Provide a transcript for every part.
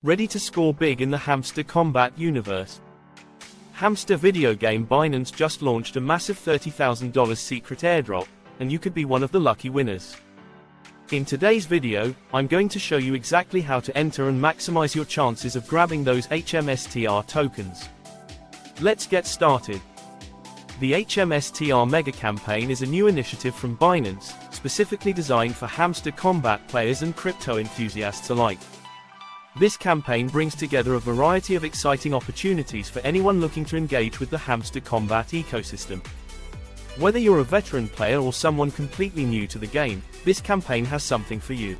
Ready to score big in the Hamster Kombat universe? Hamster video game Binance just launched a massive $30,000 secret airdrop, and you could be one of the lucky winners. In today's video, I'm going to show you exactly how to enter and maximize your chances of grabbing those HMSTR tokens. Let's get started. The HMSTR Mega Campaign is a new initiative from Binance, specifically designed for Hamster Kombat players and crypto enthusiasts alike. This campaign brings together a variety of exciting opportunities for anyone looking to engage with the Hamster Kombat ecosystem. Whether you're a veteran player or someone completely new to the game, this campaign has something for you.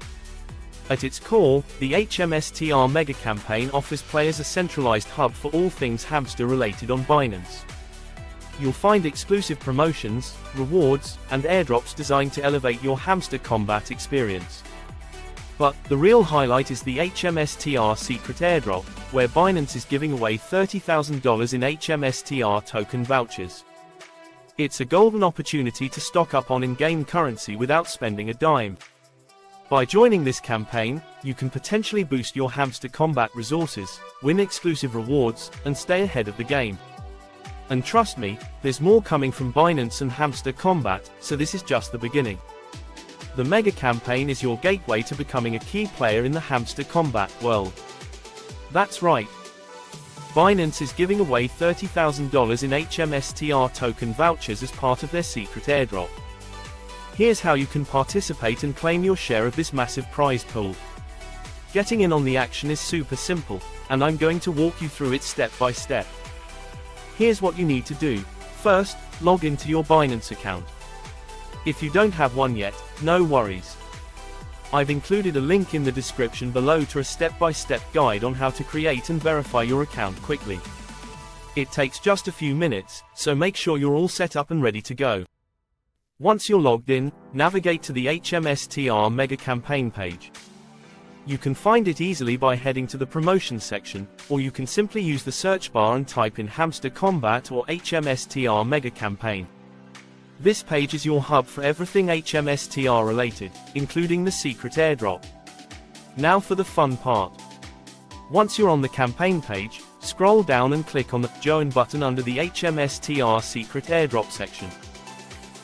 At its core, the HMSTR Mega Campaign offers players a centralized hub for all things hamster related on Binance. You'll find exclusive promotions, rewards, and airdrops designed to elevate your Hamster Kombat experience. But the real highlight is the HMSTR secret airdrop, where Binance is giving away $30,000 in HMSTR token vouchers. It's a golden opportunity to stock up on in-game currency without spending a dime. By joining this campaign, you can potentially boost your Hamster Kombat resources, win exclusive rewards, and stay ahead of the game. And trust me, there's more coming from Binance and Hamster Kombat, so this is just the beginning. The Mega Campaign is your gateway to becoming a key player in the Hamster Kombat world. That's right. Binance is giving away $30,000 in HMSTR token vouchers as part of their secret airdrop. Here's how you can participate and claim your share of this massive prize pool. Getting in on the action is super simple, and I'm going to walk you through it step by step. Here's what you need to do. First, log into your Binance account. If you don't have one yet, no worries. I've included a link in the description below to a step-by-step guide on how to create and verify your account quickly. It takes just a few minutes, so make sure you're all set up and ready to go. Once you're logged in, navigate to the HMSTR Mega Campaign page. You can find it easily by heading to the promotions section, or you can simply use the search bar and type in Hamster Kombat or HMSTR Mega Campaign. This page is your hub for everything HMSTR related, including the secret airdrop. Now for the fun part. Once you're on the campaign page, scroll down and click on the Join button under the HMSTR secret airdrop section.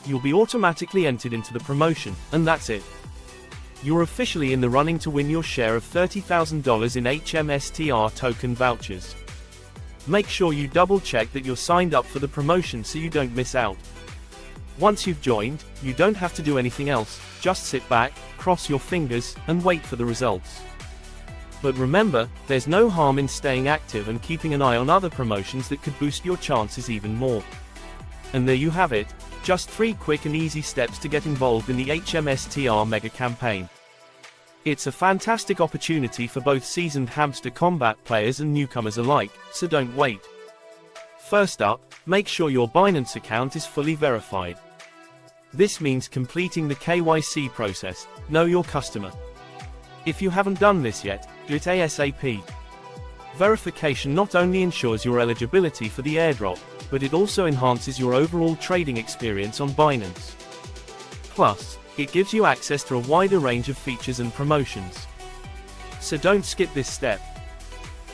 You'll be automatically entered into the promotion, and that's it. You're officially in the running to win your share of $30,000 in HMSTR token vouchers. Make sure you double check that you're signed up for the promotion so you don't miss out. Once you've joined, you don't have to do anything else, just sit back, cross your fingers, and wait for the results. But remember, there's no harm in staying active and keeping an eye on other promotions that could boost your chances even more. And there you have it, just 3 quick and easy steps to get involved in the HMSTR Mega Campaign. It's a fantastic opportunity for both seasoned Hamster Kombat players and newcomers alike, so don't wait. First up, make sure your Binance account is fully verified. This means completing the KYC process, know your customer. If you haven't done this yet, do it ASAP. Verification not only ensures your eligibility for the airdrop, but it also enhances your overall trading experience on Binance. Plus, it gives you access to a wider range of features and promotions. So don't skip this step.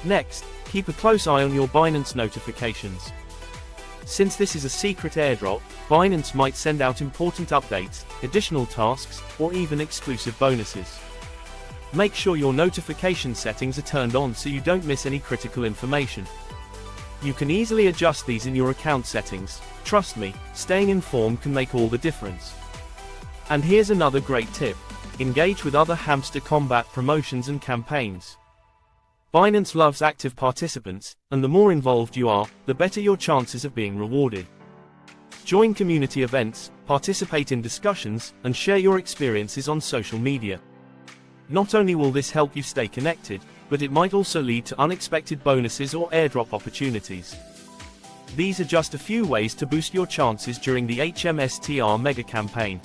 Next, keep a close eye on your Binance notifications. Since this is a secret airdrop, Binance might send out important updates, additional tasks, or even exclusive bonuses. Make sure your notification settings are turned on so you don't miss any critical information. You can easily adjust these in your account settings. Trust me, staying informed can make all the difference. And here's another great tip. Engage with other Hamster Kombat promotions and campaigns. Binance loves active participants, and the more involved you are, the better your chances of being rewarded. Join community events, participate in discussions, and share your experiences on social media. Not only will this help you stay connected, but it might also lead to unexpected bonuses or airdrop opportunities. These are just a few ways to boost your chances during the HMSTR Mega Campaign.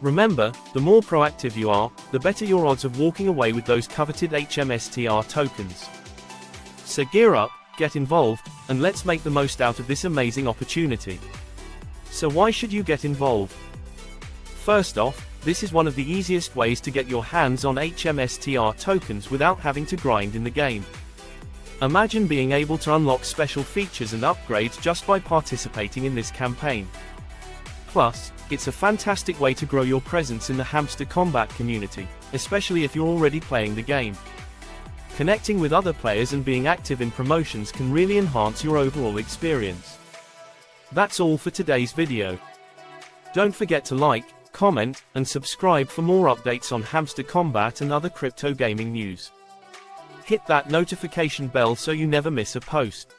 Remember, the more proactive you are, the better your odds of walking away with those coveted HMSTR tokens. So gear up, get involved, and let's make the most out of this amazing opportunity. So why should you get involved? First off, This is one of the easiest ways to get your hands on HMSTR tokens without having to grind in the game. Imagine being able to unlock special features and upgrades just by participating in this campaign. Plus, it's a fantastic way to grow your presence in the Hamster Kombat community, especially if you're already playing the game. Connecting with other players and being active in promotions can really enhance your overall experience. That's all for today's video. Don't forget to like, comment, and subscribe for more updates on Hamster Kombat and other crypto gaming news. Hit that notification bell so you never miss a post.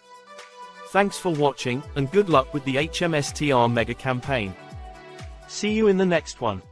Thanks for watching, and good luck with the HMSTR Mega Campaign. See you in the next one.